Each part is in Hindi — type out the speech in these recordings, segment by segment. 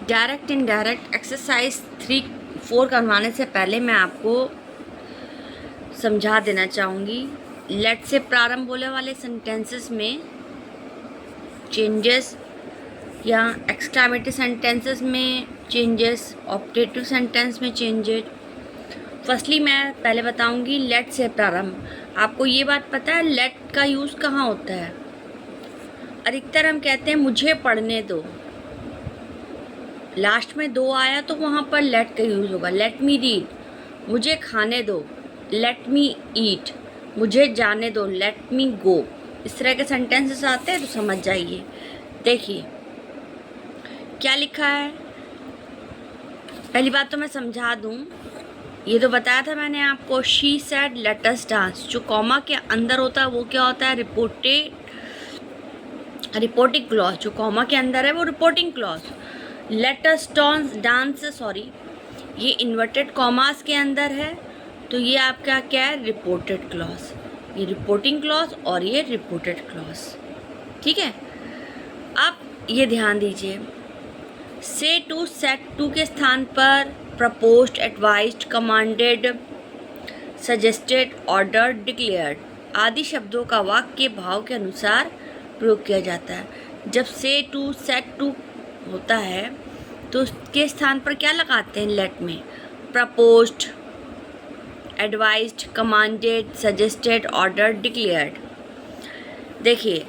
डायरेक्ट इनडायरेक्ट एक्सरसाइज 3-4 करवाने से पहले मैं आपको समझा देना चाहूँगी। लेट से प्रारंभ होने वाले सेंटेंसेस में चेंजेस या एक्सक्लेमेटरी सेंटेंसेस में चेंजेस, ऑप्टेटिव सेंटेंस में चेंजेस। फर्स्टली मैं पहले बताऊंगी लेट से प्रारंभ। आपको ये बात पता है लेट का यूज़ कहाँ होता है? अधिकतर हम कहते हैं मुझे पढ़ने दो, लास्ट में दो आया तो वहाँ पर लेट का यूज़ होगा। लेट मी रीड, मुझे खाने दो, लेट मी ईट, मुझे जाने दो, लेट मी गो। इस तरह के सेंटेंसेस आते हैं तो समझ जाइए। देखिए क्या लिखा है। पहली बात तो मैं समझा दूँ, ये तो बताया था मैंने आपको, she said let us dance. जो कॉमा के अंदर होता है वो क्या होता है? Reporting clause. जो कॉमा के अंदर है वो reporting clause. Let us dance, sorry, ये इन्वर्टेड कॉमास के अंदर है तो ये आपका क्या है? Reported clause. ये रिपोर्टिंग क्लॉज और ये रिपोर्टेड क्लॉज, ठीक है। अब ये ध्यान दीजिए, से टू, सेट टू के स्थान पर proposed, advised, commanded, suggested, ordered, declared आदि शब्दों का वाक्य के भाव के अनुसार प्रयोग किया जाता है। जब से टू, सेट टू होता है तो उसके स्थान पर क्या लगाते हैं? लेट में proposed, advised, commanded, suggested, ordered, declared. देखिए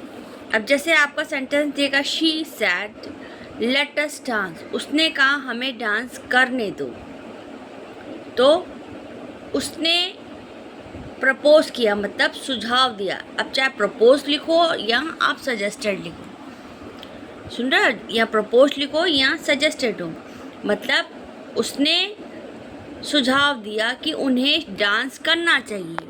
अब जैसे आपका सेंटेंस देगा she said let us dance, उसने कहा हमें डांस करने दो, तो उसने प्रपोज किया मतलब सुझाव दिया। अब चाहे प्रपोज लिखो या आप सजेस्टेड लिखो, सुन रहे हो, या प्रपोज लिखो या सजेस्टेड हो, मतलब उसने सुझाव दिया कि उन्हें डांस करना चाहिए।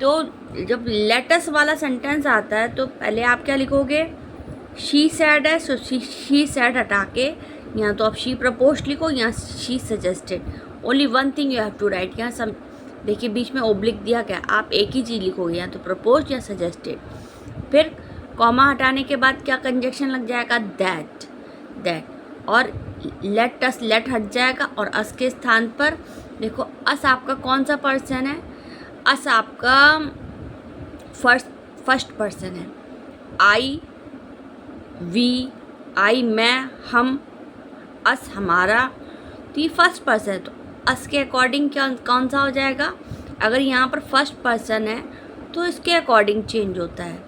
तो जब लेटस वाला सेंटेंस आता है तो पहले आप क्या लिखोगे? शी सैड है, सो शी सैड हटा के या तो आप शी प्रपोज लिखो या she suggested. Only one thing you have to write. यहाँ देखिए बीच में ओब्लिक दिया गया, आप एक ही चीज़ लिखोगे, या तो प्रपोज या सजेस्टेड। फिर कॉमा हटाने के बाद क्या कंजक्शन लग जाएगा? दैट। और लेट अस, लेट हट जाएगा और अस के स्थान पर देखो, अस आपका कौन सा पर्सन है? अस आपका फर्स्ट पर्सन है। आई, वी, आई मैं, हम, अस हमारा, तो ये फर्स्ट पर्सन है। तो अस के अकॉर्डिंग क्या कौन सा हो जाएगा? अगर यहाँ पर फर्स्ट पर्सन है तो इसके अकॉर्डिंग चेंज होता है,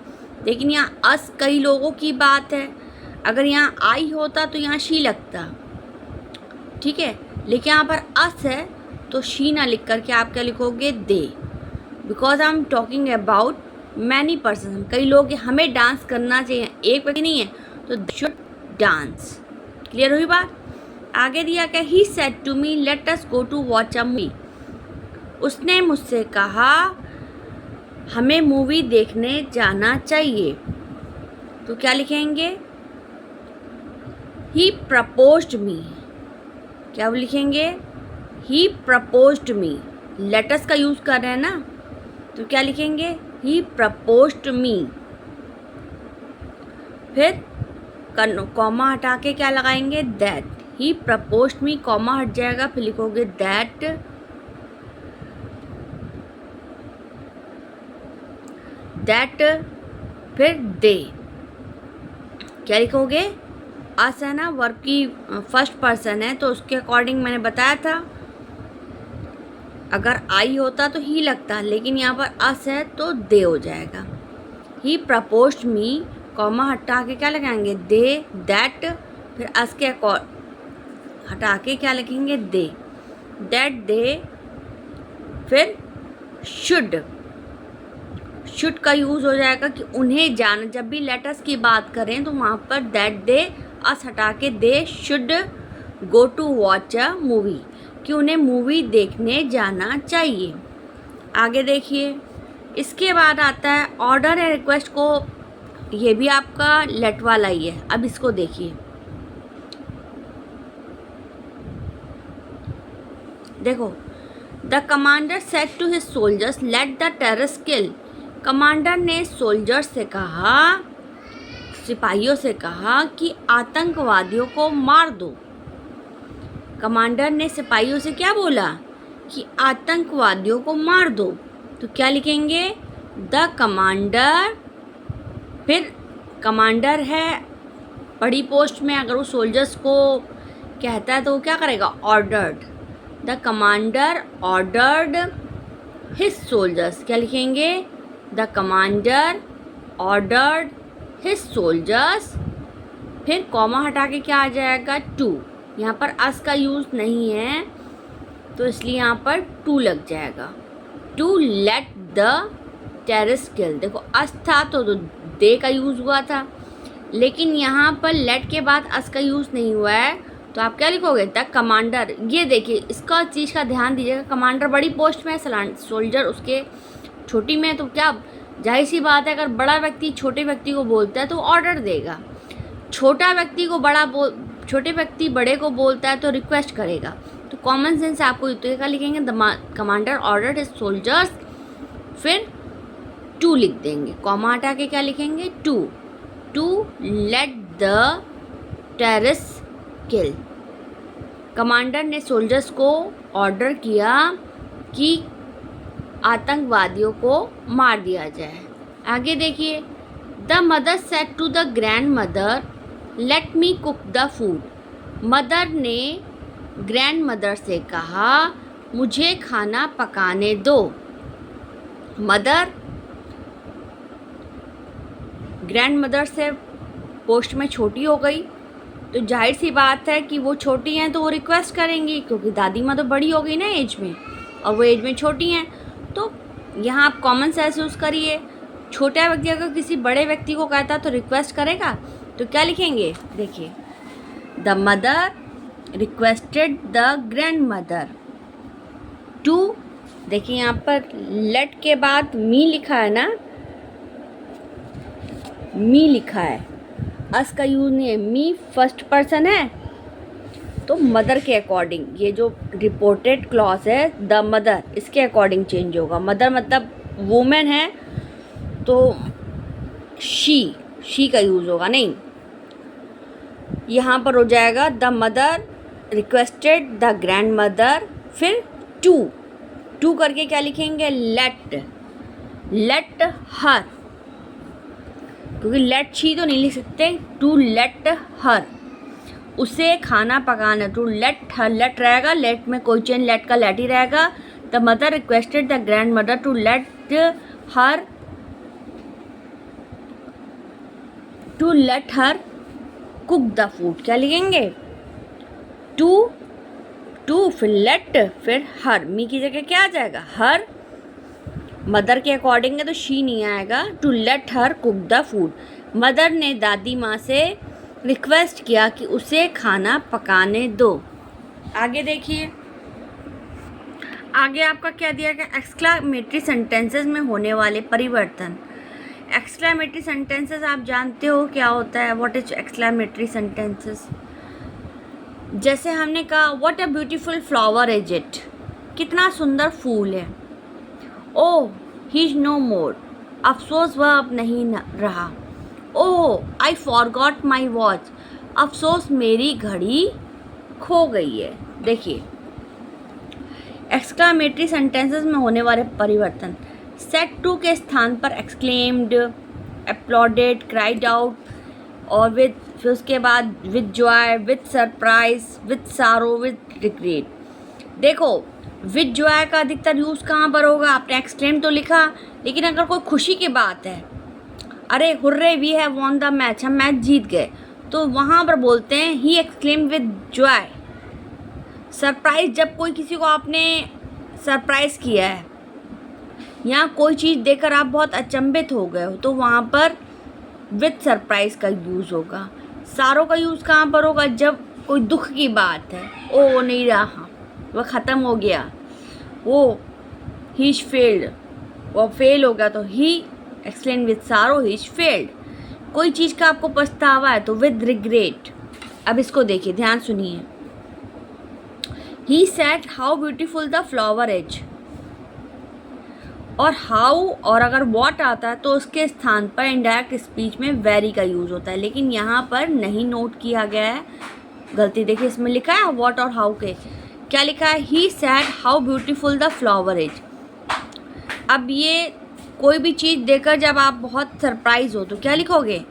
लेकिन यहाँ अस कई लोगों की बात है। अगर यहाँ आई होता तो यहाँ शी लगता, ठीक है, लेकिन यहाँ पर अस है तो शी ना लिख करके आप क्या लिखोगे? दे। Because I am talking about many person, कई लोग, हमें डांस करना चाहिए, एक व्यक्ति नहीं है, तो शुड डांस। क्लियर हुई बात? आगे दिया क्या? He said to me let us go to watch a movie, उसने मुझसे कहा हमें मूवी देखने जाना चाहिए, तो क्या लिखेंगे? ही प्रपोज्ड मी। क्या लिखेंगे? ही प्रपोज्ड मी। लेटस का यूज़ कर रहे हैं ना, तो क्या लिखेंगे? ही प्रपोज्ड मी। फिर कॉमा हटा के क्या लगाएंगे? That. He proposed me, comma हट जाएगा, फिर लिखोगे दैट, फिर दे। क्या लिखोगे? अस है ना, वर्ब की फर्स्ट पर्सन है तो उसके अकॉर्डिंग मैंने बताया था, अगर आई होता तो ही लगता, लेकिन यहाँ पर अस है तो दे हो जाएगा। ही प्रपोज्ड मी, कॉमा हटा के क्या लगाएंगे? दे, दैट, फिर अस के हटा के क्या लिखेंगे? दे, दैट दे, फिर शुड का यूज़ हो जाएगा कि उन्हें जाना। जब भी लेटस की बात करें तो वहाँ पर दैट दे, अस हटा के they should go to watch a movie, कि उन्हें मूवी देखने जाना चाहिए। आगे देखिए, इसके बाद आता है ऑर्डर एंड रिक्वेस्ट को, ये भी आपका लेट वाला ही है। अब इसको देखिए, देखो, the commander said to his soldiers let the terrorist kill. Commander ने सोल्जर्स से कहा, सिपाहियों से कहा कि आतंकवादियों को मार दो। कमांडर ने सिपाहियों से क्या बोला कि आतंकवादियों को मार दो, तो क्या लिखेंगे? The commander. फिर कमांडर है बड़ी पोस्ट में, अगर वो सोल्जर्स को कहता है तो वो क्या करेगा? Ordered. The commander ordered his soldiers. क्या लिखेंगे? The commander ordered his soldiers. फिर कॉमा हटा के क्या आ जाएगा? टू। यहाँ पर अस का यूज़ नहीं है तो इसलिए यहाँ पर टू लग जाएगा। टू लेट द टेररिस्ट किल। देखो अस था तो दे का यूज़ हुआ था, लेकिन यहाँ पर लेट के बाद अस का यूज़ नहीं हुआ है, तो आप क्या लिखोगे? The commander. ये देखिए, इसका चीज़ का ध्यान दीजिएगा। कमांडर बड़ी पोस्ट में है, सोल्जर उसके छोटी में है, तो क्या जाहिर सी बात है अगर बड़ा व्यक्ति छोटे व्यक्ति को बोलता है तो ऑर्डर देगा। छोटा व्यक्ति को छोटे व्यक्ति बड़े को बोलता है तो रिक्वेस्ट करेगा। तो कॉमन सेंस आपको तो क्या लिखेंगे? The commander ordered his soldiers, फिर टू लिख देंगे। कॉमा हटा के क्या लिखेंगे? To let the terrorist kill. Commander ने सोल्जर्स को ऑर्डर किया कि आतंकवादियों को मार दिया जाए। आगे देखिए, the mother said to the grandmother let me cook the food. Mother ने ग्रैंड मदर से कहा मुझे खाना पकाने दो। मदर ग्रैंड मदर से पोस्ट में छोटी हो गई, तो जाहिर सी बात है कि वो छोटी हैं तो वो रिक्वेस्ट करेंगी, क्योंकि दादी माँ तो बड़ी हो गई ना एज में और वो एज में छोटी हैं। तो यहाँ आप कॉमन सेंस यूज़ करिए। छोटा व्यक्ति अगर किसी बड़े व्यक्ति को कहता है तो रिक्वेस्ट करेगा, तो क्या लिखेंगे? देखिए, the mother requested the grandmother to. देखिए यहाँ पर लेट के बाद मी लिखा है ना, मी लिखा है, अस का यूज़ नहीं है। मी फर्स्ट पर्सन है तो मदर के अकॉर्डिंग, ये जो रिपोर्टेड क्लॉज है द मदर, इसके अकॉर्डिंग चेंज होगा। मदर मतलब वुमेन है तो शी का यूज़ होगा, नहीं, यहाँ पर हो जाएगा the mother requested the grand mother, फिर टू करके क्या लिखेंगे? लेट हर, क्योंकि लेट शी तो नहीं लिख सकते। टू लेट हर, उसे खाना पकाना। टू लेट हर, लेट रहेगा, लेट में कोई चेंज, लेट का लेट ही रहेगा। The mother requested the grandmother to let her cook the food. क्या लिखेंगे? टू फिर लेट फिर हर। मी की जगह क्या आ जाएगा? हर। मदर के अकॉर्डिंग है तो शी नहीं आएगा। To let her cook the food. Mother ने दादी माँ से रिक्वेस्ट किया कि उसे खाना पकाने दो। आगे देखिए, आगे आपका क्या दिया गया? एक्सक्लामेटरी सेंटेंसेस में होने वाले परिवर्तन। एक्सक्लामेटरी सेंटेंसेस आप जानते हो क्या होता है? What is exclamatory sentences? जैसे हमने कहा what a beautiful flower is it, कितना सुंदर फूल है। ओह ही इज नो मोर, अफसोस वह अब नहीं रहा। ओह आई फॉरगॉट माई वॉच, अफसोस मेरी घड़ी खो गई है। देखिए, एक्सक्लामेटरी सेंटेंसेस में होने वाले परिवर्तन। सेट टू के स्थान पर एक्सक्लेम्ड, अपलॉडेड, क्राइड आउट, और फिर उसके बाद with Joy, with surprise, with सारो, विद रिग्रेट। देखो, विद जॉय का अधिकतर यूज़ कहाँ पर होगा? आपने एक्सक्लेम तो लिखा, लेकिन अगर कोई खुशी की बात है, अरे hurray we have won the match, हम मैच जीत गए, तो वहाँ पर बोलते हैं he exclaim with joy. Surprise, जब कोई किसी को आपने सरप्राइज़ किया है या कोई चीज़ देखकर आप बहुत अचंभित हो गए हो, तो वहाँ पर विद सरप्राइज का यूज़ होगा। सारो का यूज़ कहाँ पर होगा? जब कोई दुख की बात है, ओ नहीं रहा, वह ख़त्म हो गया, वो ही इज फेल्ड, वो फेल हो गया, तो ही एक्सप्लेन विद सारो ही इज फेल्ड। कोई चीज़ का आपको पछतावा है तो विद रिग्रेट। अब इसको देखिए, ध्यान सुनिए। He said how beautiful the flower is, और हाउ और अगर वॉट आता है तो उसके स्थान पर इनडायरेक्ट स्पीच में वेरी का यूज़ होता है, लेकिन यहाँ पर नहीं नोट किया गया है गलती देखिए इसमें लिखा है व्हाट और हाउ के, क्या लिखा है, he said how beautiful the flower is. अब ये कोई भी चीज़ देखकर जब आप बहुत सरप्राइज हो तो क्या लिखोगे,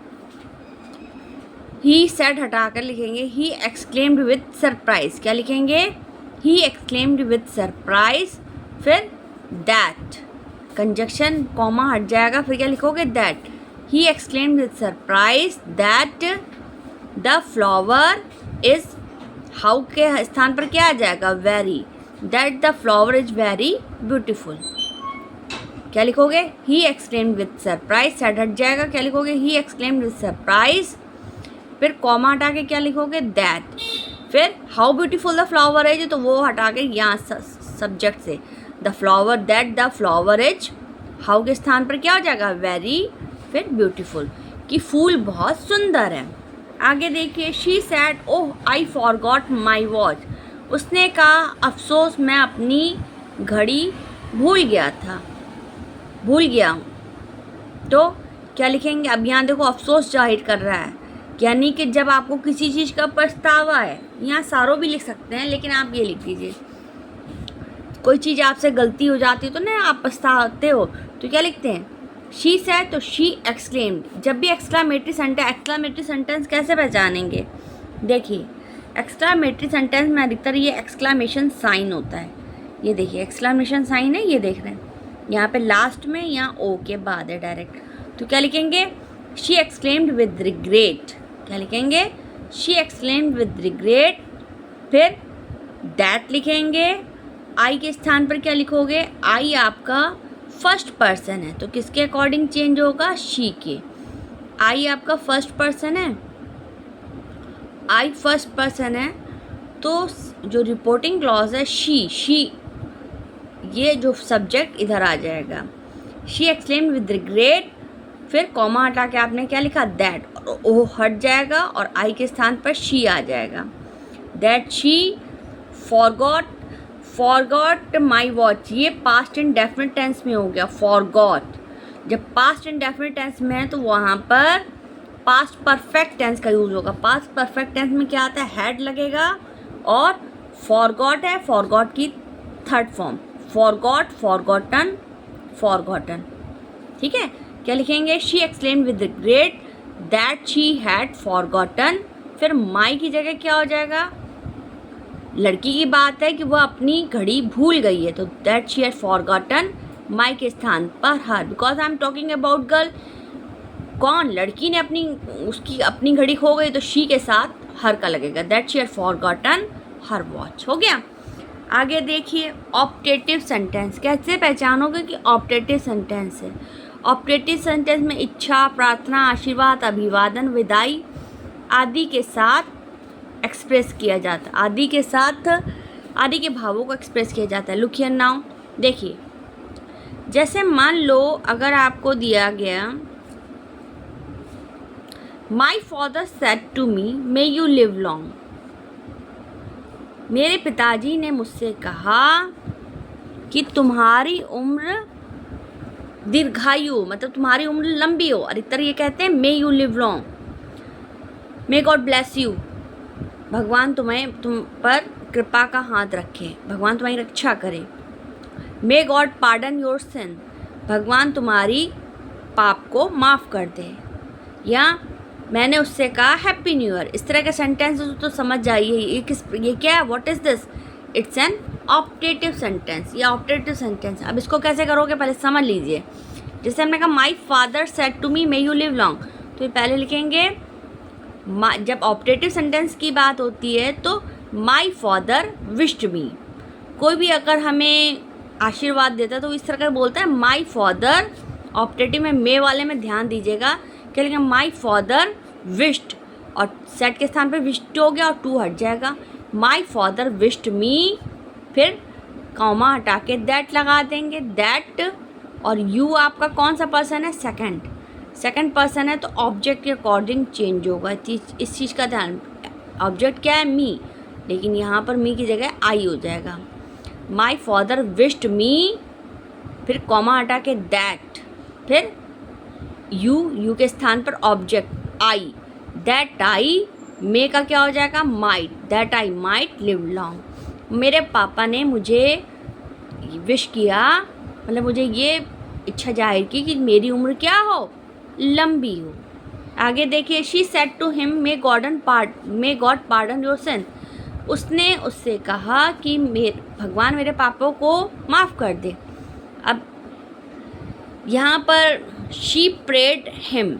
ही सेड हटाकर लिखेंगे ही एक्सक्लेम्ड विद सरप्राइज, क्या लिखेंगे, ही एक्सक्लेम्ड विद सरप्राइज, फिर दैट, कंजक्शन कॉमा हट जाएगा, फिर क्या लिखोगे, that he exclaimed with surprise that the flower is, how के स्थान पर क्या आ जाएगा, very, that the flower is very beautiful, क्या लिखोगे, he exclaimed with surprise, said हट जाएगा, क्या लिखोगे, ही एक्सक्लेम्ड विद सरप्राइज, फिर कॉमा हटा के क्या लिखोगे, दैट, फिर how beautiful the flower is, तो वो हटा के यहाँ सब्जेक्ट से the flower, that the flower is, how के स्थान पर क्या हो जाएगा, वेरी, फिर ब्यूटीफुल, कि फूल बहुत सुंदर है। आगे देखिए, she said oh I forgot my watch, उसने कहा अफसोस मैं अपनी घड़ी भूल गया था, भूल गया हूँ, तो क्या लिखेंगे, अब यहाँ देखो अफसोस जाहिर कर रहा है, यानी कि जब आपको किसी चीज़ का पछतावा है, यहाँ सारों भी लिख सकते हैं लेकिन आप ये लिख दीजिए, कोई चीज़ आपसे गलती हो जाती है तो ना आप पछताते हो, तो क्या लिखते हैं, शी सैड, तो शी एक्सक्लेम्ड। जब भी एक्सक्लामेटरी सेंटेंस कैसे पहचानेंगे, देखिए एक्सक्लामेटरी सेंटेंस में अधिकतर ये एक्सक्लामेशन साइन होता है, ये देखिए एक्सक्लामेशन साइन है, ये देख रहे हैं यहाँ पे लास्ट में, यहाँ ओ के बाद है डायरेक्ट, तो क्या लिखेंगे, शी एक्सक्लेम्ड विद रिग्रेट, क्या लिखेंगे, शी एक्सक्लेम्ड विद रिग्रेट, फिर दैट लिखेंगे, आई के स्थान पर क्या लिखोगे, आई आपका फर्स्ट पर्सन है तो किसके अकॉर्डिंग चेंज होगा, शी के, आई आपका फर्स्ट पर्सन है, आई फर्स्ट पर्सन है, तो जो रिपोर्टिंग क्लॉज है शी, ये जो सब्जेक्ट इधर आ जाएगा, शी एक्सक्लेम्ड विद रिग्रेट, फिर कॉमा हटा के आपने क्या लिखा, दैट, और ओ हट जाएगा और आई के स्थान पर शी आ जाएगा, that she forgot my watch, ये पास्ट इंडेफिनिट टेंस में हो गया, फॉरगॉट, जब पास्ट इंडेफिनिट टेंस में है तो वहाँ पर पास्ट परफेक्ट टेंस का यूज़ होगा, पास्ट परफेक्ट टेंस में क्या आता है, हैड लगेगा, और फॉरगॉट है, फॉरगॉट की थर्ड फॉर्म, फॉरगॉट, फॉरगॉटन, ठीक है, क्या लिखेंगे, she exclaimed with regret that she had forgotten, फिर माई की जगह क्या हो जाएगा, लड़की की बात है कि वह अपनी घड़ी भूल गई है तो that she had forgotten my के स्थान पर her, because I am talking about girl, कौन, लड़की ने अपनी घड़ी खो गई तो शी के साथ हर का लगेगा, that she had forgotten her watch, हो गया। आगे देखिए ऑप्टेटिव सेंटेंस, कैसे पहचानोगे कि ऑप्टेटिव सेंटेंस है, ऑप्टेटिव सेंटेंस में इच्छा, प्रार्थना, आशीर्वाद, अभिवादन, विदाई आदि के साथ एक्सप्रेस किया जाता है, आदि के साथ आदि के भावों को एक्सप्रेस किया जाता है। लुक हियर नाउ, देखिए जैसे मान लो अगर आपको दिया गया my father said to me may you live long, मेरे पिताजी ने मुझसे कहा कि तुम्हारी उम्र दीर्घायु, मतलब तुम्हारी उम्र लंबी हो, अधिकतर ये कहते हैं मे you live long, may God bless you, भगवान तुम पर कृपा का हाथ रखे, भगवान तुम्हारी रक्षा करे, may God pardon your sin, भगवान तुम्हारी पाप को माफ़ कर दे, या मैंने उससे कहा हैप्पी न्यू ईयर, इस तरह के सेंटेंस तो समझ जाइए ये क्या है, what is this, it's an optative sentence, या ऑप्टेटिव सेंटेंस। अब इसको कैसे करोगे पहले समझ लीजिए, जैसे हमने कहा my father said to me may you live long, तो ये पहले लिखेंगे, जब ऑप्टेटिव सेंटेंस की बात होती है तो माई फादर विश्ड मी, कोई भी अगर हमें आशीर्वाद देता है तो इस तरह का बोलता है माई फादर, ऑप्टेटिव में मे वाले में ध्यान दीजिएगा, क्या लिखेंगे, माई फादर विश्ड, और सेट के स्थान पर विश्ड हो गया और टू हट जाएगा, माई फादर विश्ड मी, फिर कॉमा हटा के दैट लगा देंगे, दैट, और यू आपका कौन सा पर्सन है, सेकंड पर्सन है तो ऑब्जेक्ट के अकॉर्डिंग चेंज होगा, इस चीज़ का ध्यान, ऑब्जेक्ट क्या है, मी, लेकिन यहाँ पर मी की जगह आई हो जाएगा, माई फादर विश्ड मी, फिर कॉमा हटा के दैट, फिर यू के स्थान पर ऑब्जेक्ट आई, दैट आई मे का क्या हो जाएगा, might, that I might live long. मेरे पापा ने मुझे विश किया, मतलब मुझे ये इच्छा जाहिर की कि मेरी उम्र क्या हो, लंबी हो। आगे देखिए, she said to him may God pardon your sin. उसने उससे कहा कि भगवान मेरे पापों को माफ़ कर दे। अब यहाँ पर she prayed him,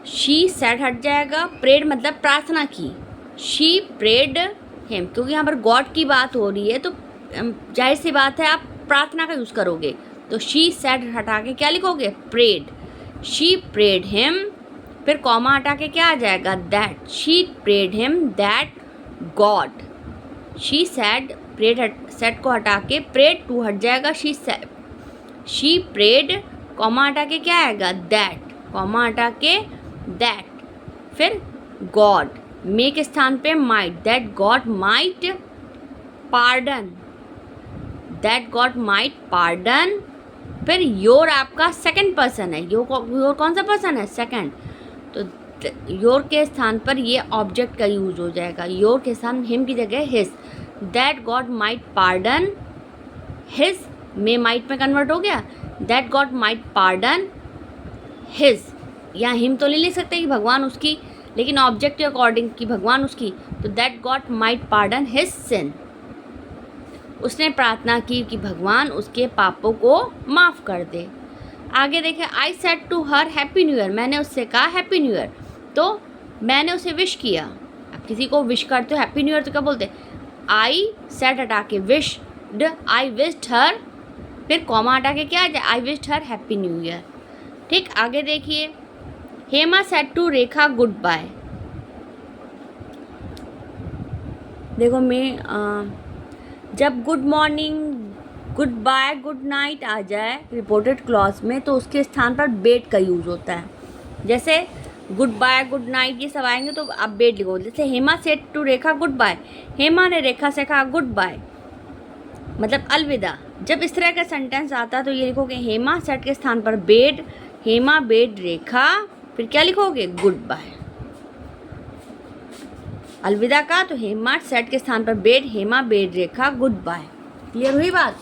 she said हट जाएगा, प्रेड मतलब प्रार्थना की, शी प्रेड हिम, क्योंकि यहाँ पर गॉड की बात हो रही है तो जाहिर सी बात है आप प्रार्थना का यूज़ करोगे। तो शी सेड हटा के क्या लिखोगे, प्रेड। शी प्रेड हिम, फिर कॉमा हटा के क्या आ जाएगा, that. She prayed him that God, she said, prayed said को हटा के प्रेड टू हट जाएगा, शी प्रेड, कॉमा हटा के क्या आएगा, दैट, कॉमा हटा के दैट, फिर गॉड, मे के स्थान पे might, that God might pardon, that God might pardon. फिर योर आपका सेकंड पर्सन है, योर कौन सा पर्सन है, सेकंड, तो योर के स्थान पर ये ऑब्जेक्ट का यूज हो जाएगा, योर के स्थान हिम की जगह his, that God might pardon his, may might में कन्वर्ट हो गया, that God might pardon his. यहाँ हिम तो नहीं लिख सकते कि भगवान उसकी, लेकिन ऑब्जेक्ट के अकॉर्डिंग कि भगवान उसकी, तो that God might pardon his sin. उसने प्रार्थना की कि भगवान उसके पापों को माफ़ कर दे। आगे देखें, I said to her happy new year, मैंने उससे कहा हैप्पी न्यू ईयर, तो मैंने उसे विश किया। अब किसी को विश करते हो हैप्पी न्यू ईयर तो क्या बोलते हैं, आई सेड हटा के विश्ड, आई विश्ड हर, फिर कॉमा हटा के क्या आ जाए, I wished her happy new year. ठीक, आगे देखिए, Hema said to Rekha goodbye. देखो मैं जब good morning, goodbye, good night आ जाए रिपोर्टेड क्लॉज में तो उसके स्थान पर बेट का यूज़ होता है। जैसे गुड बाय, गुड नाइट ये सब आएंगे तो आप बेट लिखो। जैसे Hema said to Rekha goodbye, Hema ने रेखा से कहा गुड बाय, मतलब अलविदा। जब इस तरह का सेंटेंस आता है तो ये लिखोगे हेमा सेड के स्थान पर बेड, हेमा बेड रेखा, फिर क्या लिखोगे, गुड बाय। अलविदा का तो हेमा सेड के स्थान पर bade, Hema bade Rekha, goodbye. Clear हुई बात।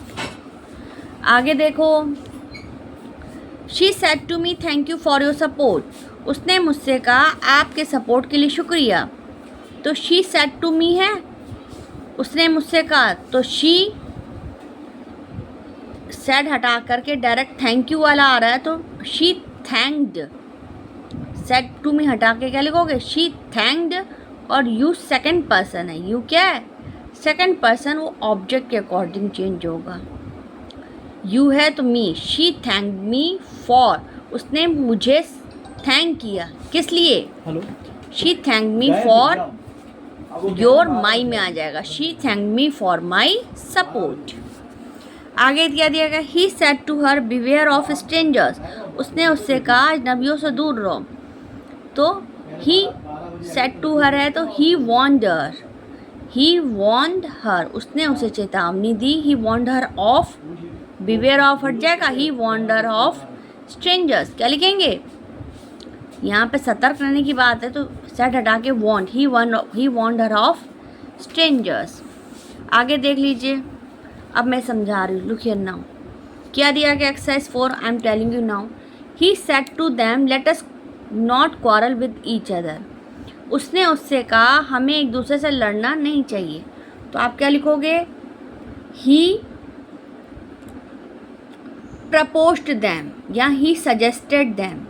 आगे देखो, she said to me thank you for your support, उसने मुझसे कहा आपके सपोर्ट के लिए शुक्रिया। तो शी सेड टू मी है, उसने मुझसे कहा, तो शी सेड हटा करके डायरेक्ट थैंक यू वाला आ रहा है तो she thanked, said to me हटा के क्या लिखोगे, शी थैंक्ड। और यू सेकंड पर्सन है, यू क्या है, सेकंड पर्सन, वो ऑब्जेक्ट के अकॉर्डिंग चेंज होगा। यू है तो me, she thank me for, उसने मुझे थैंक किया, किस लिए, hello, she thank me for your, my में आ जाएगा, she thank me for my support. आगे क्या दिया गया, he said to her beware of strangers, उसने उससे कहा अजनबियों से दूर रहो। तो ही सेड टू हर है तो ही वार्नड हर, ही वार्नड हर, उसने उसे चेतावनी दी, ही warned her of, beware of हट जाएगा, ही वार्नड हर ऑफ स्ट्रेंजर्स। क्या लिखेंगे, यहाँ पे सतर्क रहने की बात है तो सेड हटा के warn, he warned her of strangers. आगे देख लीजिए, अब मैं समझा रही हूँ, लुक हियर नाउ। क्या दिया गया, exercise 4, I am telling you now. He said to them let us not quarrel with each other, उसने उससे कहा हमें एक दूसरे से लड़ना नहीं चाहिए। तो आप क्या लिखोगे, ही प्रपोज्ड देम या ही सजेस्टेड देम।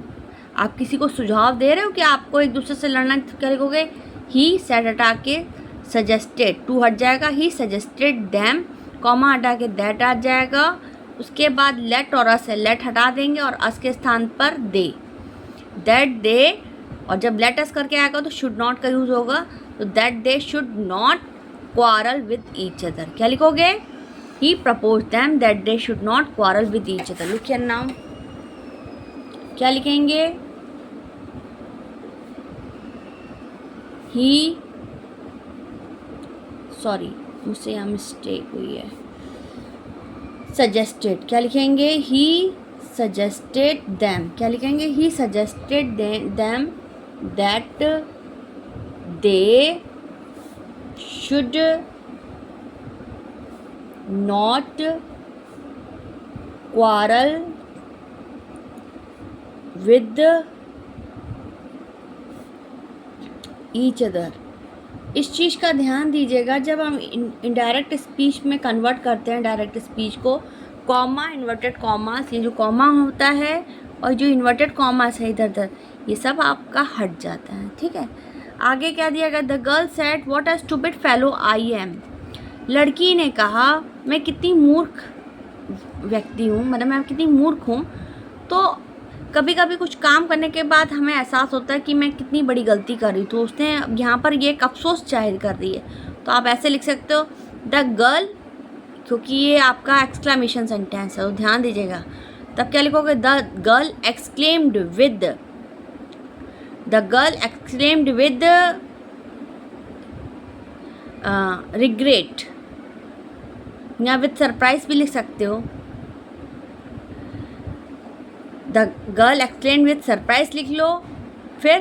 आप किसी को सुझाव दे रहे हो कि आपको एक दूसरे से लड़ना, तो क्या लिखोगे, ही सेड हटा के सजेस्टेड, टू हट जाएगा, ही सजेस्टेड देम, कॉमा हटा के दैट आ जाएगा। उसके बाद लेट और अस है, लेट हटा देंगे और अस के स्थान पर दे, दैट दे, और जब लेट अस करके आएगा तो शुड नॉट का यूज़ होगा, तो that they should not quarrel with each other. क्या लिखोगे, he propose them that they should not quarrel with each other. Look here now, क्या लिखेंगे, ही, सॉरी मुझसे यहाँ मिस्टेक हुई है, सजेस्टेड, क्या लिखेंगे, ही सजेस्टेड देम, क्या लिखेंगे, he suggested them that they should not quarrel with each other। इस चीज़ का ध्यान दीजिएगा, जब हम इनडायरेक्ट स्पीच में कन्वर्ट करते हैं डायरेक्ट स्पीच को, कॉमा, इन्वर्टेड कॉमास, ये जो कॉमा होता है और जो इन्वर्टेड कॉमास है इधर उधर, ये सब आपका हट जाता है, ठीक है। आगे क्या दिया गया, the girl said what a stupid fellow I am. लड़की ने कहा मैं कितनी मूर्ख व्यक्ति हूँ, मतलब मैं कितनी मूर्ख हूँ। तो कभी कभी कुछ काम करने के बाद हमें एहसास होता है कि मैं कितनी बड़ी गलती कर रही, तो उसने यहाँ पर ये एक अफसोस जाहिर कर रही है। तो आप ऐसे लिख सकते हो द गर्ल, क्योंकि ये आपका एक्सक्लेमेशन सेंटेंस है, तो ध्यान दीजिएगा। तब क्या लिखोगे, the girl exclaimed with, the girl exclaimed with regret, या विद सरप्राइज भी लिख सकते हो। The girl exclaimed with surprise लिख लो, फिर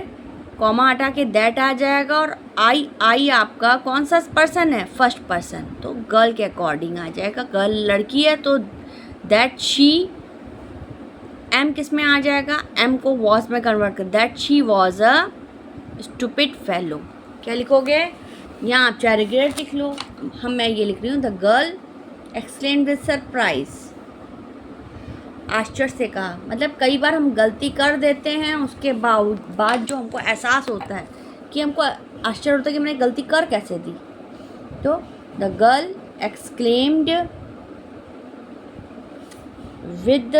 कॉमा हटा के दैट आ जाएगा, और आई आपका कौन सा पर्सन है, फर्स्ट पर्सन, तो गर्ल के अकॉर्डिंग आ जाएगा। गर्ल लड़की है तो दैट शी, एम किस में आ जाएगा, एम को वॉज में कन्वर्ट कर, that she was a stupid fellow. क्या लिखोगे, यहाँ आप चाहे रिग्रेट लिख लो, मैं ये लिख रही हूँ, the girl exclaimed with surprise, आश्चर्य से कहा। मतलब कई बार हम गलती कर देते हैं, उसके बाद जो हमको एहसास होता है कि हमको आश्चर्य होता है कि मैंने गलती कर कैसे दी, तो the girl exclaimed with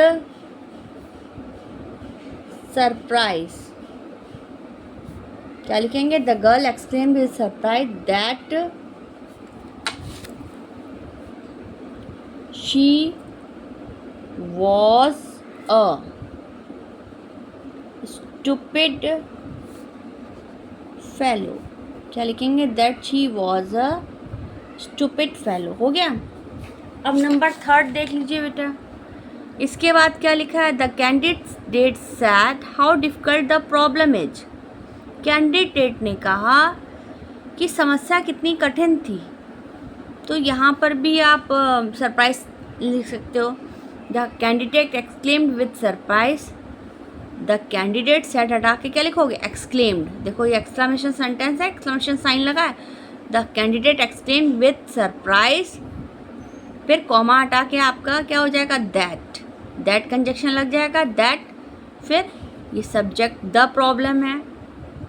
surprise, क्या लिखेंगे, the girl exclaimed with surprise that she was a stupid fellow। क्या लिखेंगे, that she was a stupid fellow। हो गया। अब नंबर 3 देख लीजिए बेटा। इसके बाद क्या लिखा है, the candidate sad how difficult the problem is. Candidate ने कहा कि समस्या कितनी कठिन थी, तो यहाँ पर भी आप सरप्राइज लिख सकते हो। The candidate exclaimed with surprise, the candidate set हटा के क्या लिखोगे, एक्सक्लेम्ड। देखो ये एक्सक्लेमेशन सेंटेंस है, एक्सक्लेमेशन साइन लगा है। The candidate exclaimed with surprise, फिर कॉमा हटा के आपका क्या हो जाएगा, दैट कंजक्शन लग जाएगा, दैट, फिर ये सब्जेक्ट द प्रॉब्लम है,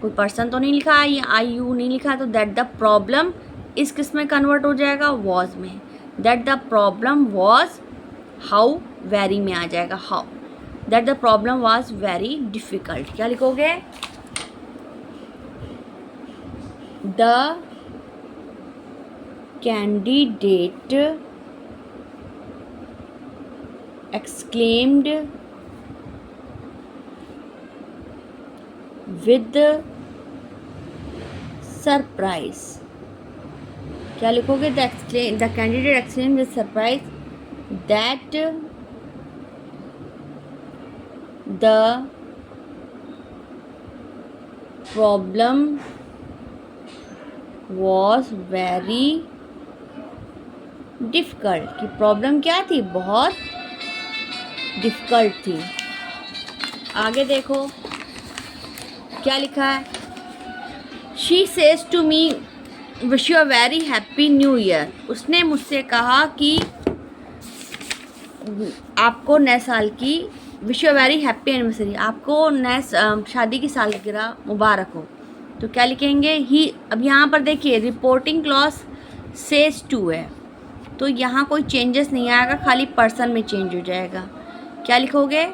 कोई पर्सन तो नहीं लिखा है, ये आई यू नहीं लिखा, तो दैट द प्रॉब्लम इस किस में कन्वर्ट हो जाएगा, वॉज में। That the problem was, how very में आ जाएगा, how, that the problem was very difficult. क्या लिखोगे, the candidate exclaimed with surprise। क्या लिखोगे, the candidate exclaimed with surprise that the problem was very difficult। कि प्रॉब्लम क्या थी, बहुत डिफ़िकल्ट थी। आगे देखो क्या लिखा है, she says to me wish you a very happy new year. उसने मुझसे कहा कि आपको नए साल की, wish you a very happy anniversary, आपको नए शादी की सालगिरह मुबारक हो। तो क्या लिखेंगे, ही। अब यहाँ पर देखिए रिपोर्टिंग क्लॉज सेज टू है, तो यहाँ कोई चेंजेस नहीं आएगा, खाली पर्सन में चेंज हो जाएगा। क्या लिखोगे,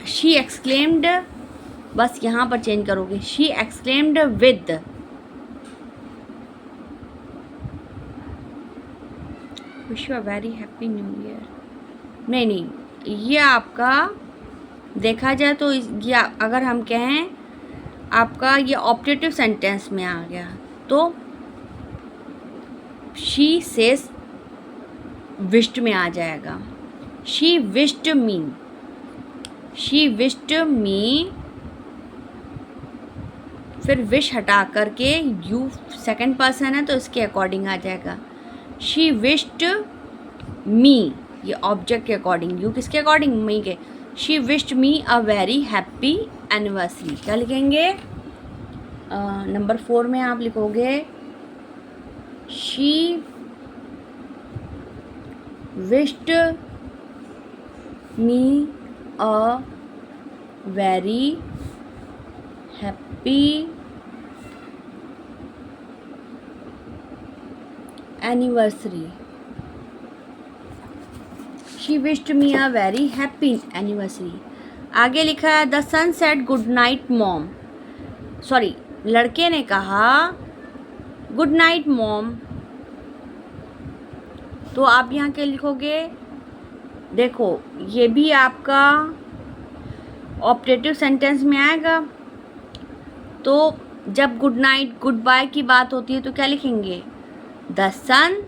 शी एक्सक्लेम्ड, बस यहाँ पर चेंज करोगे, she exclaimed with, wish you a very happy new year. नहीं, ये आपका देखा जाए तो ये अगर हम कहें आपका ये ऑप्टेटिव सेंटेंस में आ गया, तो शी सेज विश्ड में आ जाएगा, she wished me, she wished मी फिर विश हटा करके यू सेकंड पर्सन है तो इसके अकॉर्डिंग आ जाएगा। शी विश्ड मी, ये ऑब्जेक्ट के अकॉर्डिंग, यू किसके अकॉर्डिंग, मी के। She wished me a very happy anniversary. क्या लिखेंगे? नंबर 4 में आप लिखोगे she wished me a very happy anniversary. She wished me a very happy anniversary. आगे लिखा है the son said good night mom, sorry लड़के ने कहा गुड नाइट मॉम। तो आप यहाँ क्या लिखोगे? देखो ये भी आपका ऑपरेटिव सेंटेंस में आएगा। तो जब गुड नाइट गुड बाय की बात होती है तो क्या लिखेंगे? The son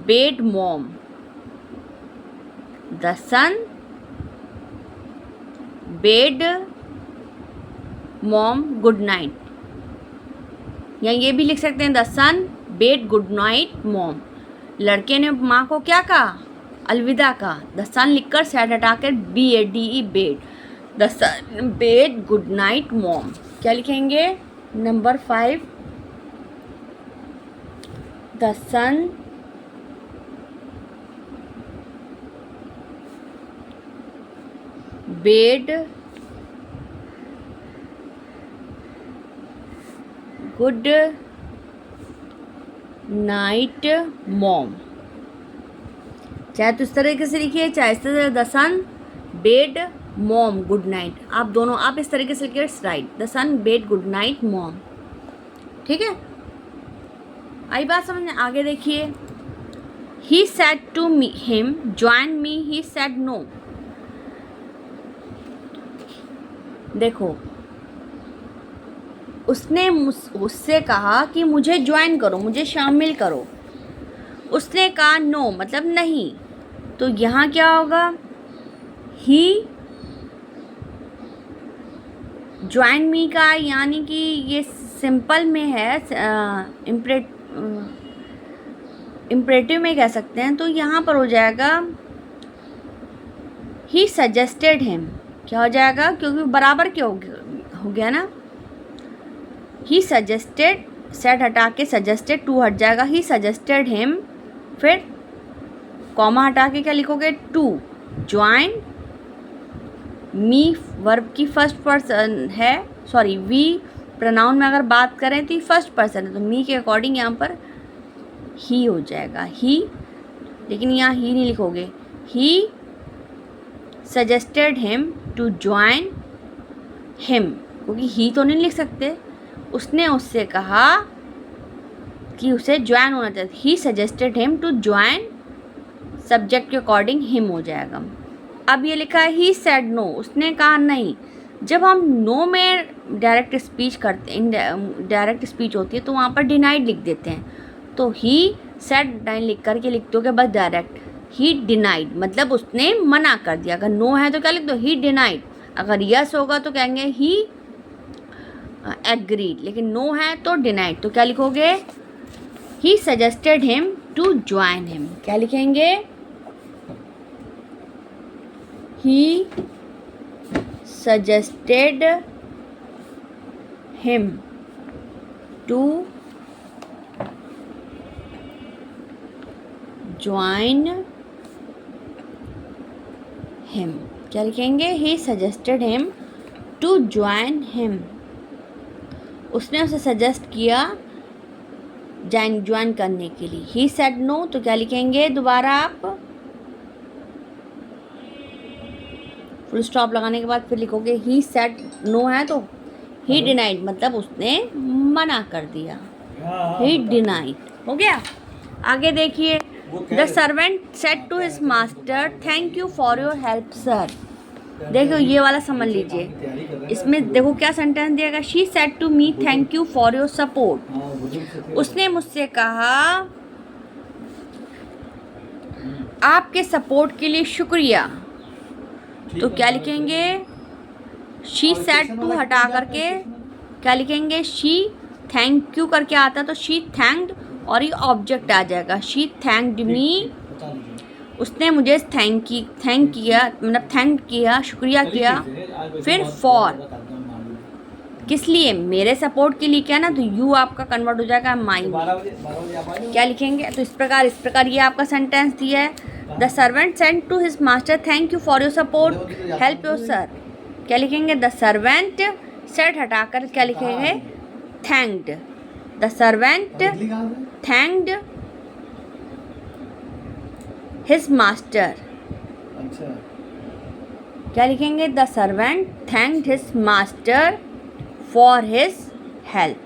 bade mom, the son bade mom good night, या ये भी लिख सकते हैं the son bade good night mom. लड़के ने माँ को क्या कहा? अलविदा कहा। द सन लिखकर सैड हटाकर BADE bade, the son bade good night mom. क्या लिखेंगे? Number 5 the son bade good night mom. चाहे तो इस तरीके से लिखिए, चाहे इस तरह the son bade mom good night, आप दोनों आप इस तरीके से लिखिए, right, the son bade good night mom. ठीक है, आई बात समझ में? आगे देखिए, he said to me him join me, he said no. देखो उसने उससे कहा कि मुझे ज्वाइन करो, मुझे शामिल करो। उसने कहा नो, मतलब नहीं। तो यहाँ क्या होगा? ही ज्वाइन मी का, यानी कि ये सिंपल में है, इम्परेटिव में कह सकते हैं। तो यहाँ पर हो जाएगा ही सजेस्टेड हिम। क्या हो जाएगा? क्योंकि बराबर क्या हो गया ना। ही सजेस्टेड, सेड हटा के सजेस्टेड, टू हट जाएगा। ही सजेस्टेड हिम, फिर कॉमा हटा के क्या लिखोगे? टू ज्वाइन मी, वर्ब की फर्स्ट पर्सन है, सॉरी वी प्रोनाउन में अगर बात करें तो फर्स्ट पर्सन है, तो मी के अकॉर्डिंग यहाँ पर ही हो जाएगा। ही, लेकिन यहाँ ही नहीं लिखोगे। He suggested him to join him, क्योंकि ही तो नहीं लिख सकते। उसने उससे कहा कि उसे ज्वाइन होना चाहिए। He suggested him to join, subject के अकॉर्डिंग हिम हो जाएगा। अब ये लिखा है ही सेड नो, उसने कहा नहीं। जब हम नो में डायरेक्ट स्पीच करते हैं, डायरेक्ट स्पीच होती है, तो वहाँ पर डिनाइड लिख देते हैं। तो ही सेड डाइन लिख करके लिख दोगे बस डायरेक्ट। ही डिनाइड मतलब उसने मना कर दिया। अगर नो है तो क्या लिख दो? ही डिनाइड। अगर यस होगा तो कहेंगे ही एग्रीड, लेकिन नो है तो डिनाइड। तो क्या लिखोगे? He suggested him to join him. क्या लिखेंगे? He suggested him to join him. क्या लिखेंगे? He suggested him to join him. उसने उसे सजेस्ट किया ज्वाइन करने के लिए। ही सेड नो, तो क्या लिखेंगे दोबारा आप? फुल स्टॉप लगाने के बाद फिर लिखोगे ही सेड नो है तो ही डिनाइड, मतलब उसने मना कर दिया। ही डिनाइड हो गया। आगे देखिए, the servant said to his master thank you for your help sir. देखो ये वाला समझ लीजिए, इसमें देखो क्या सेंटेंस दिया गया। She said to me thank you for your support. उसने मुझसे कहा आपके सपोर्ट के लिए शुक्रिया। तो क्या लिखेंगे? शी सेड टू हटा करके क्या लिखेंगे, शी थैंक यू करके आता तो शी थैंक्ड और ये ऑब्जेक्ट आ जाएगा, शी थैंक्ड मी, उसने मुझे थैंक किया, मतलब थैंक किया, शुक्रिया किया। फिर फॉर, किस लिए, मेरे सपोर्ट के लिए किया ना, तो यू आपका कन्वर्ट हो जाएगा माई में। क्या लिखेंगे, तो इस प्रकार ये आपका सेंटेंस दिया है। The servant sent to his master thank you for your support, help your sir. क्या लिखेंगे, द सर्वेंट, सेट हटाकर क्या लिखेंगे, thanked. The servant thanked his master. क्या लिखेंगे, the servant thanked his master for his help.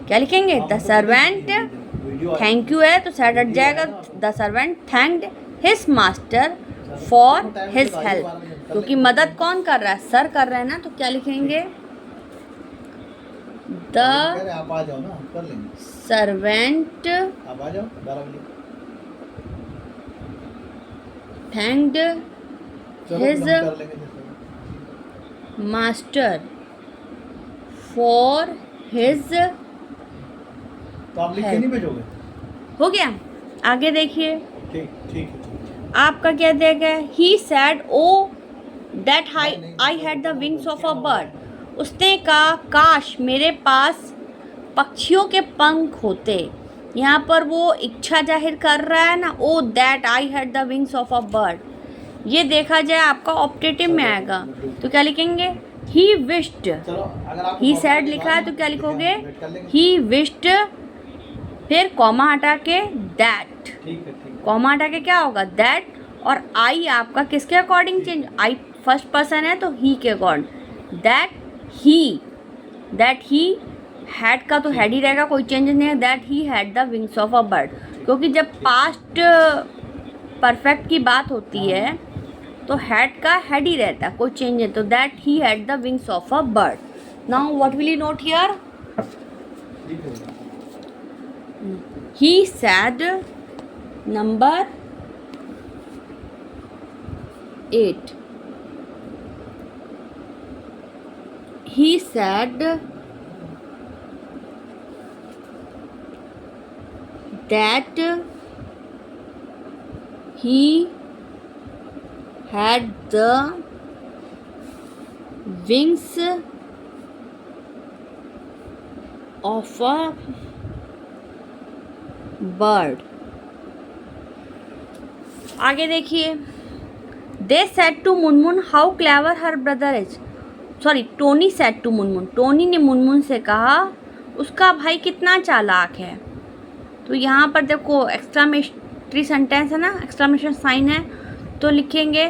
क्या लिखेंगे, द सर्वेंट, थैंक यू है तो सेट हट जाएगा, the servant thanked his master for his help, क्योंकि मदद कौन कर रहा है, सर कर रहे हैं ना। तो क्या लिखेंगे, the servant thanked his master for his, तो आप लिख के नहीं भेजोगे? हो गया। आगे देखिए, ठीक। आपका क्या दिया गया, he said O that I had the wings of a bird. उसने कहा काश मेरे पास पक्षियों के पंख होते। यहाँ पर वो इच्छा जाहिर कर रहा है ना, O that I had the wings of a bird. ये देखा जाए आपका ऑप्टेटिव में आएगा, तो क्या लिखेंगे, ही विश्ड। ही सैड लिखा है तो क्या लिखोगे, ही विश्ड, फिर कॉमा हटा के दैट, कॉमा हटा के क्या होगा, दैट, और आई आपका किसके अकॉर्डिंग चेंज, आई फर्स्ट पर्सन है तो ही के अकॉर्डिंग, दैट ही हैड का तो हैड ही रहेगा, कोई चेंज नहीं है। That he had the wings of a bird, क्योंकि जब पास्ट परफेक्ट की बात होती है तो हैड का हैड ही रहता है, कोई चेंज है। तो that he had the wings of a bird. Now what will you note here, he sad, number 8, he said that he had the wings of a bird। आगे देखिए, they said to Munmun how clever her brother is. Sorry, Tony said to Munmun, Tony ने मुनमुन से कहा उसका भाई कितना चालाक है। तो यहाँ पर देखो एक्सक्लामेटरी सेंटेंस है ना, एक्सक्लामेशन साइन है, तो लिखेंगे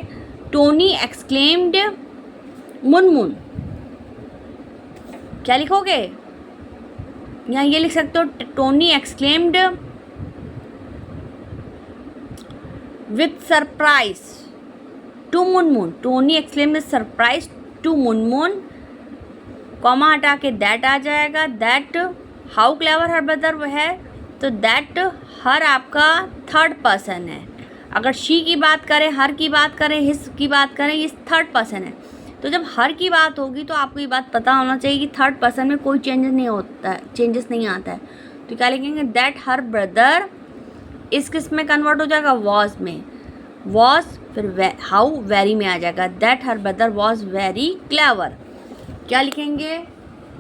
टोनी एक्सक्लेम्ड मुनमुन। क्या लिखोगे, यहाँ ये लिख सकते हो, Tony exclaimed with surprise to Munmun. Tony exclaimed with surprise to Munmun, comma हटा के दैट आ जाएगा। That how clever her brother है, तो दैट हर आपका थर्ड पर्सन है। अगर शी की बात करें, हर की बात करें, हिज की बात करें, ये थर्ड पर्सन है। तो जब हर की बात होगी तो आपको ये बात पता होना चाहिए कि थर्ड पर्सन में कोई चेंजेस नहीं होता है, चेंजेस नहीं आता है। तो क्या लिखेंगे, दैट हर ब्रदर इस किस में कन्वर्ट हो जाएगा, वॉज में, वॉज, फिर हाउ वेरी में आ जाएगा। That her brother was very clever. क्या लिखेंगे,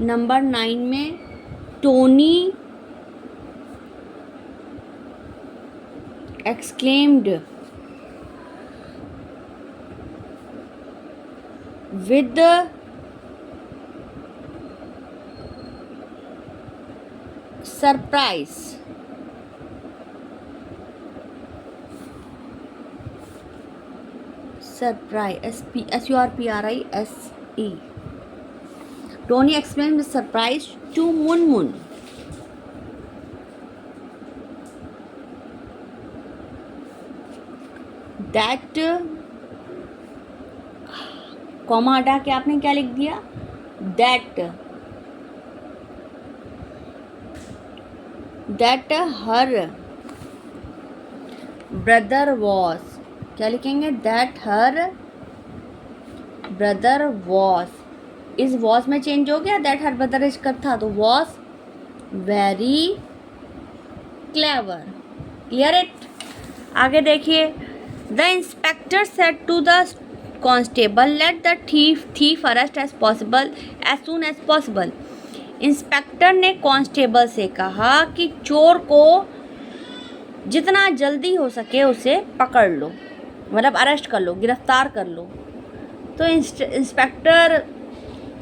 नंबर 9 में, Tony exclaimed with the surprise surprise. Tony explained with surprise to Munmun. That, comma हटा के आपने क्या लिख दिया, दैट हर ब्रदर वॉज। क्या लिखेंगे, दैट हर ब्रदर वॉज इस वॉज में चेंज हो गया, दैट हर ब्रदर इज कर था, तो was very clever. Clear it. आगे देखिए, the inspector said to the constable let the thief arrest as soon as possible. Inspector ने कांस्टेबल से कहा कि चोर को जितना जल्दी हो सके उसे पकड़ लो, मतलब अरेस्ट कर लो, गिरफ्तार कर लो। तो inspector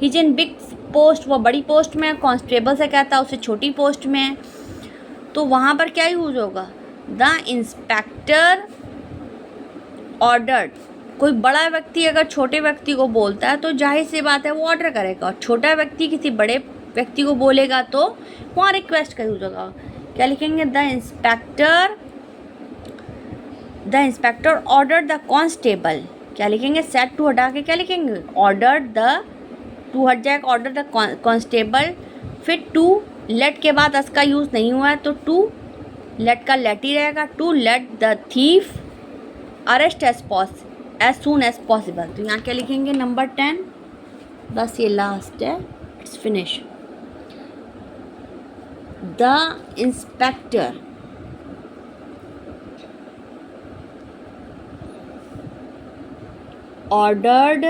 his in big post, वो बड़ी पोस्ट में है, कांस्टेबल से कहता है उसे छोटी पोस्ट में है, तो वहाँ पर क्या यूज होगा, द इंस्पेक्टर ऑर्डर्ड। कोई बड़ा व्यक्ति अगर छोटे व्यक्ति को बोलता है तो जाहिर सी बात है वो ऑर्डर करेगा, और छोटा व्यक्ति किसी बड़े व्यक्ति को बोलेगा तो वहाँ रिक्वेस्ट का यूज होगा। क्या लिखेंगे, the inspector order the constable. क्या लिखेंगे, सेट टू हटा के क्या लिखेंगे, ऑर्डर द, टू हट जाएगा, ऑर्डर द कांस्टेबल। फिर टू लेट के बाद अस का यूज़ नहीं हुआ है तो टू लेट का लेट ही रहेगा, to let the thief arrest as soon as possible. तो यहाँ क्या लिखेंगे, नंबर 10। बस ये लास्ट है, it's finish. The inspector ordered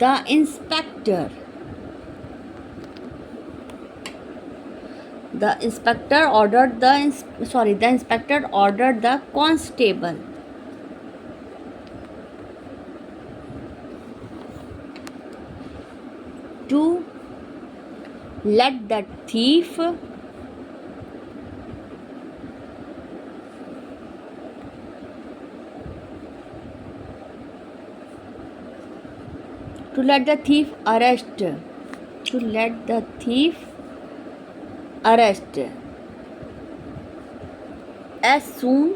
the inspector ordered the inspector ordered the constable to let the thief arrest as soon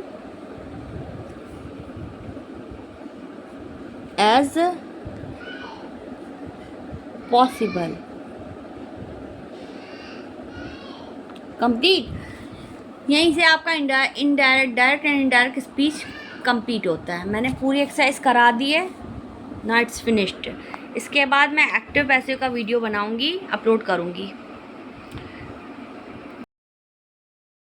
as possible। Complete. यहीं से आपका direct and indirect speech complete होता है। मैंने पूरी एक्सरसाइज करा दी है, नाउ इट्स फिनिश्ड। इसके बाद मैं एक्टिव पैसिव का वीडियो बनाऊंगी, अपलोड करूंगी।